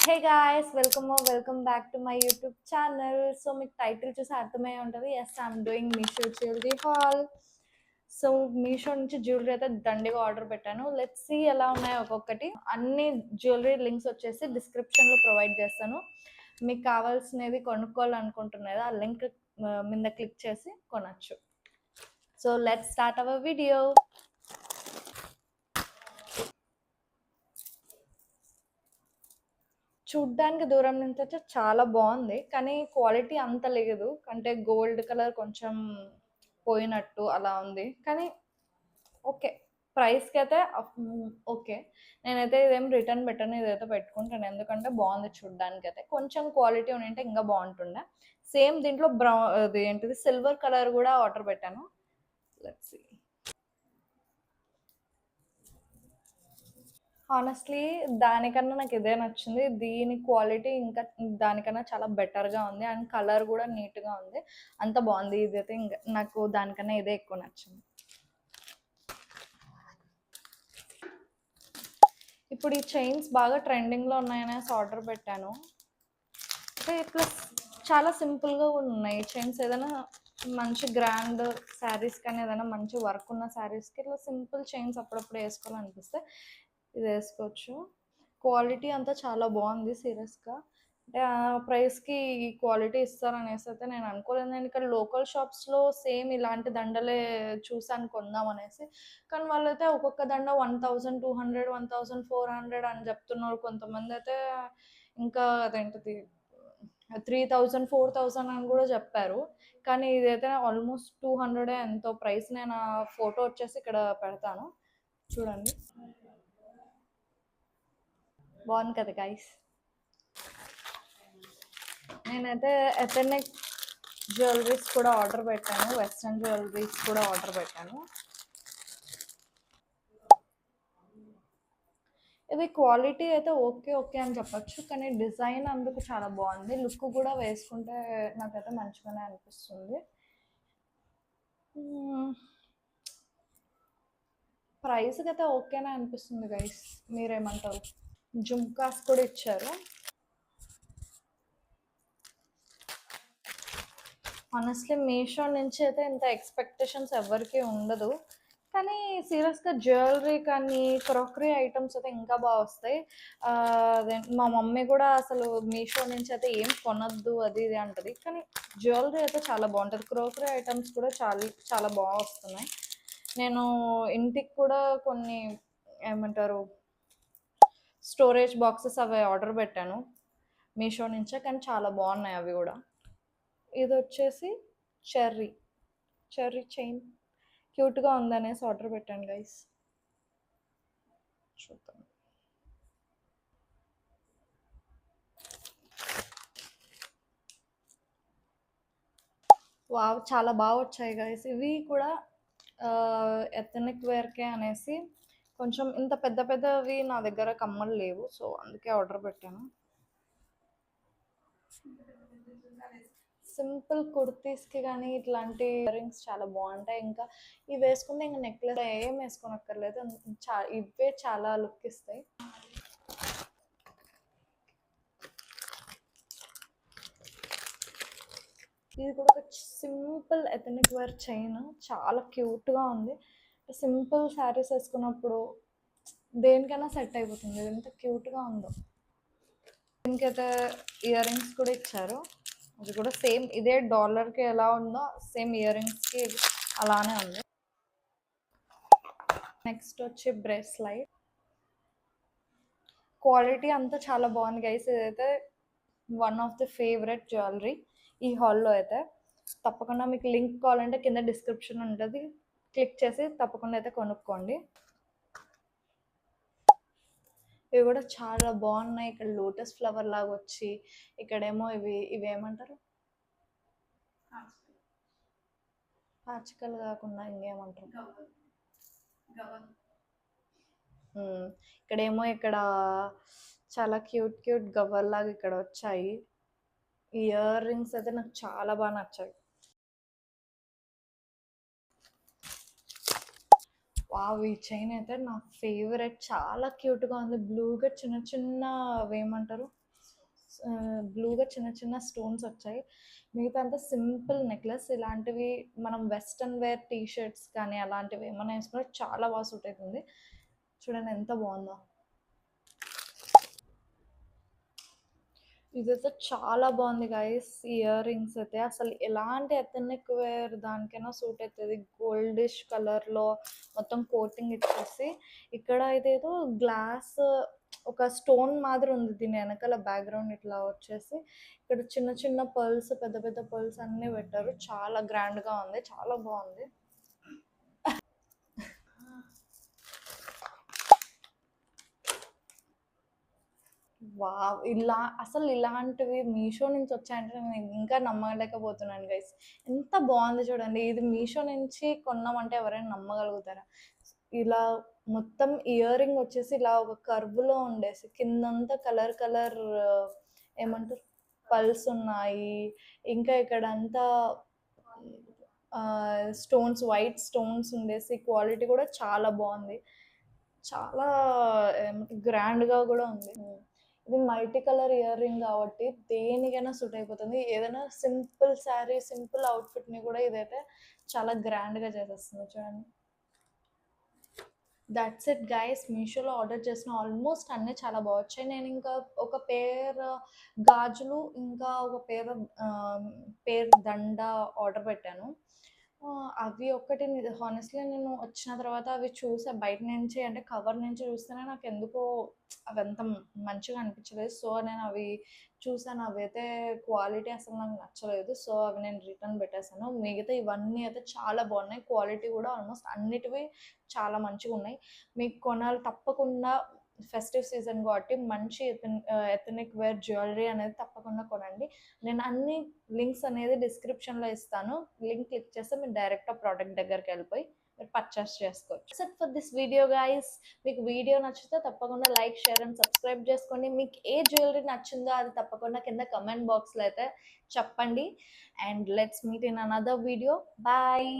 Hey guys, welcome back to my YouTube channel. So మీకు title చూసి అర్థమై ఉంటుంది, yes I'm doing Meesho jewellery haul. So Meesho నుంచి jewellery అయితే దండిగా ఆర్డర్ పెట్టాను. లెట్స్ సీ ఎలా ఉన్నాయో ఒక్కొక్కటి. అన్ని జ్యువెలరీ లింక్స్ వచ్చేసి డిస్క్రిప్షన్లో ప్రొవైడ్ చేస్తాను. మీకు కావాల్సినవి కొనుక్కోవాలనుకుంటున్నది ఆ లింక్ మీద క్లిక్ చేసి కొనచ్చు. So let's start our video. చూడ్డానికి దూరం నుంచి అయితే చాలా బాగుంది, కానీ క్వాలిటీ అంత లేదు. అంటే గోల్డ్ కలర్ కొంచెం పోయినట్టు అలా ఉంది, కానీ ఓకే. ప్రైస్కి అయితే ఓకే. నేనైతే ఇదేం రిటర్న్ పెట్టను, ఇదైతే పెట్టుకుంటాను. ఎందుకంటే బాగుంది చూడ్డానికి. అయితే కొంచెం క్వాలిటీ ఉంటే ఇంకా బాగుంటుండే. సేమ్ దీంట్లో అది ఏంటిది సిల్వర్ కలర్ కూడా ఆర్డర్ పెట్టాను. Let's see. హానెస్ట్లీ దానికన్నా నాకు ఇదే నచ్చింది. దీని క్వాలిటీ ఇంకా దానికన్నా చాలా బెటర్గా ఉంది, అండ్ కలర్ కూడా నీట్గా ఉంది. అంత బాగుంది. ఇదైతే ఇంకా నాకు దానికన్నా ఇదే ఎక్కువ నచ్చింది. ఇప్పుడు ఈ చైన్స్ బాగా ట్రెండింగ్లో ఉన్నాయనేసి ఆర్డర్ పెట్టాను. ప్లస్ చాలా సింపుల్గా కూడా ఉన్నాయి చైన్స్. ఏదైనా మంచి గ్రాండ్ శారీస్ కానీ ఏదైనా మంచి వర్క్ ఉన్న శారీస్కి ఇట్లా సింపుల్ చైన్స్ అప్పుడప్పుడు వేసుకోవాలనిపిస్తే ఇది వేసుకోవచ్చు. క్వాలిటీ అంతా చాలా బాగుంది సీరియస్గా. అంటే ఆ ప్రైస్కి ఈ క్వాలిటీ ఇస్తారనేసి అయితే నేను అనుకోలేదు. నేను ఇక్కడ లోకల్ షాప్స్లో సేమ్ ఇలాంటి దండలే చూసాను కొందాం అనేసి. కానీ వాళ్ళైతే ఒక్కొక్క దండ 1200, 1400 అని చెప్తున్నారు. కొంతమంది అయితే ఇంకా అదేంటిది 3000, 4000 అని కూడా చెప్పారు. కానీ ఇదైతే ఆల్మోస్ట్ 200 ఎంతో ప్రైస్. నేను ఆ ఫోటో వచ్చేసి ఇక్కడ పెడతాను, చూడండి. బాగుంది కదా గైస్. నేనైతే ఎథనిక్ జ్యువెలరీస్ కూడా ఆర్డర్ పెట్టాను, వెస్ట్రన్ జ్యువెలరీస్ కూడా ఆర్డర్ పెట్టాను. ఇది క్వాలిటీ అయితే ఓకే ఓకే అని చెప్పచ్చు, కానీ డిజైన్ అందుకు చాలా బాగుంది. లుక్ కూడా వేసుకుంటే నాకైతే మంచిగానే అనిపిస్తుంది. ప్రైస్కి అయితే ఓకేనే అనిపిస్తుంది గైస్, మీరేమంటారు? జుమ్కాస్ కూడా ఇచ్చారు. ఆనెస్ట్లీ మీషో నుంచి అయితే ఇంత ఎక్స్పెక్టేషన్స్ ఎవరికి ఉండదు, కానీ సీరియస్గా జ్యువెలరీ కానీ క్రాకరీ ఐటమ్స్ అయితే ఇంకా బాగా వస్తాయి. అదే మా మమ్మీ కూడా అసలు మీషో నుంచి అయితే ఏం కొనొద్దు అది ఇది అంటది, కానీ జ్యువెలరీ అయితే చాలా బాగుంటుంది. క్రాకరీ ఐటమ్స్ కూడా చాలా చాలా బాగా వస్తున్నాయి. నేను ఇంటికి కూడా కొన్ని ఏమంటారు స్టోరేజ్ బాక్సెస్ అవి ఆర్డర్ పెట్టాను మీషో నుంచే, కానీ చాలా బాగున్నాయి అవి కూడా. ఇది వచ్చేసి చెర్రీ చెర్రీ చైన్ క్యూట్గా ఉందనేసి ఆర్డర్ పెట్టాను గైస్. చూద్దాం. వావ్, చాలా బాగా వచ్చాయి గైస్. ఇవి కూడా ఎథనిక్ వేర్కే అనేసి కొంచెం ఇంత పెద్ద పెద్దవి నా దగ్గర కమ్మలు లేవు, సో అందుకే ఆర్డర్ పెట్టాను. సింపుల్ కుర్తీస్కి కానీ ఇట్లాంటి ఇయర్ రింగ్స్ చాలా బాగుంటాయి. ఇంకా ఇవి వేసుకుంటే ఇంకా నెక్లెస్ ఏం వేసుకోనక్కర్లేదు, ఇవే చాలా లుక్ ఇస్తాయి. ఇది కూడా ఒక సింపుల్ ఎథనిక్ వేర్ చైన్, చాలా క్యూట్గా ఉంది. సింపుల్ శారీస్ వేసుకున్నప్పుడు దేనికైనా సెట్ అయిపోతుంది. ఇది ఎంత క్యూట్గా ఉందో. దీనికైతే ఇయర్ రింగ్స్ కూడా ఇచ్చారు. అది కూడా సేమ్ ఇదే డాలర్కి ఎలా ఉందో సేమ్ ఇయర్ రింగ్స్కి అలానే ఉంది. నెక్స్ట్ వచ్చి బ్రేస్లైట్. క్వాలిటీ అంతా చాలా బాగుంది గైస్. ఇదైతే one of the favourite jewellery ఈ హాల్లో అయితే. తప్పకుండా మీకు లింక్ కావాలంటే కింద డిస్క్రిప్షన్ ఉంటుంది, క్లిక్ చేసి తప్పకుండా అయితే కొనుక్కోండి. ఇవి కూడా చాలా బాగున్నాయి. ఇక్కడ లోటస్ ఫ్లవర్ లాగా వచ్చి ఇక్కడేమో ఇవేమంటారు పాచికలు కాకుండా ఇంకేమంటారు, ఇక్కడేమో ఇక్కడ చాలా క్యూట్ క్యూట్ గవ్వల్లాగా ఇక్కడ వచ్చాయి. ఇయర్ రింగ్స్ అయితే నాకు చాలా బాగా నచ్చాయి. వావ్, ఈ చైన్ అయితే నా ఫేవరెట్. చాలా క్యూట్గా ఉంది. బ్లూగా చిన్న చిన్న ఏమంటారు బ్లూగా చిన్న చిన్న స్టోన్స్ వచ్చాయి. మిగతా అంతా సింపుల్ నెక్లెస్. ఇలాంటివి మనం వెస్టర్న్ వేర్ టీ షర్ట్స్ కానీ అలాంటివి ఏమైనా వేసుకుంటే చాలా బాగా సూట్ అవుతుంది. చూడండి ఎంత బాగుందో. ఇదైతే చాలా బాగుంది గైస్. ఇయర్ రింగ్స్ అయితే అసలు ఎలాంటి ఎథనిక్ వేర్ దానికైనా సూట్ అవుతుంది. గోల్డిష్ కలర్లో మొత్తం కోటింగ్ ఇచ్చేసి, ఇక్కడ ఇదేదో గ్లాస్ ఒక స్టోన్ మాదిరి ఉంది. దీని వెనకాల బ్యాక్గ్రౌండ్ ఇట్లా వచ్చేసి ఇక్కడ చిన్న చిన్న పర్ల్స్, పెద్ద పెద్ద పర్ల్స్ అన్నీ పెట్టారు. చాలా గ్రాండ్గా ఉంది, చాలా బాగుంది. వావ్! అసలు ఇలాంటివి మీషో నుంచి వచ్చాయంటే నేను ఇంకా నమ్మలేకపోతున్నాను గైస్. ఎంత బాగుంది చూడండి. ఇది మీషో నుంచి కొన్నామంటే ఎవరైనా నమ్మగలుగుతారా? ఇలా మొత్తం ఇయర్ రింగ్ వచ్చేసి ఇలా ఒక కర్వ్‌లో ఉండేసి కిందంతా కలర్ కలర్ ఏమంటారు పల్స్ ఉన్నాయి. ఇంకా ఇక్కడంతా స్టోన్స్, వైట్ స్టోన్స్ ఉండేసి క్వాలిటీ కూడా చాలా బాగుంది. చాలా గ్రాండ్‌గా కూడా ఉంది. ఇది మల్టీ కలర్ ఇయర్ రింగ్ కాబట్టి దేనికైనా సూట్ అయిపోతుంది. ఏదైనా సింపుల్ శారీ, సింపుల్ అవుట్‌ఫిట్‌ని కూడా ఇదైతే చాలా గ్రాండ్‌గా చేసేస్తుంది చూడండి. That's it guys. మీషోలో ఆర్డర్ చేసిన ఆల్మోస్ట్ అన్నీ చాలా బాగా వచ్చాయి. నేను ఇంకా ఒక పేర్ గాజులు, ఇంకా ఒక పేర్ దండ ఆర్డర్ పెట్టాను. అవి ఒక్కటి హానెస్ట్‌లీ నేను వచ్చిన తర్వాత అవి చూసా బయట నుంచి, అంటే కవర్ నుంచి చూస్తేనే నాకు ఎందుకో అవి అంత మంచిగా అనిపించలేదు. సో నేను అవి చూసాను, అవి అయితే క్వాలిటీ అసలు నాకు నచ్చలేదు. సో అవి నేను రిటర్న్ పెట్టేశాను. మిగతా ఇవన్నీ అయితే చాలా బాగున్నాయి. క్వాలిటీ కూడా ఆల్మోస్ట్ అన్నిటివి చాలా మంచిగా ఉన్నాయి. మీకు కొనాలి తప్పకుండా. ఫెస్టివ్ సీజన్ కాబట్టి మంచి ఎథనిక్ వేర్ జ్యువెలరీ అనేది తప్పకుండా కొనండి. నేను అన్ని లింక్స్ అనేది డిస్క్రిప్షన్లో ఇస్తాను. లింక్ క్లిక్ చేస్తే మీరు డైరెక్ట్ ఆ ప్రోడక్ట్ దగ్గరికి వెళ్ళిపోయి మీరు పర్చేస్ చేసుకోవచ్చు. Set for this video guys. మీకు వీడియో నచ్చితే తప్పకుండా లైక్, షేర్ అండ్ సబ్స్క్రైబ్ చేసుకోండి. మీకు ఏ జ్యువెలరీ నచ్చిందో అది తప్పకుండా కింద కమెంట్ బాక్స్లో అయితే చెప్పండి. And let's meet in another video. Bye.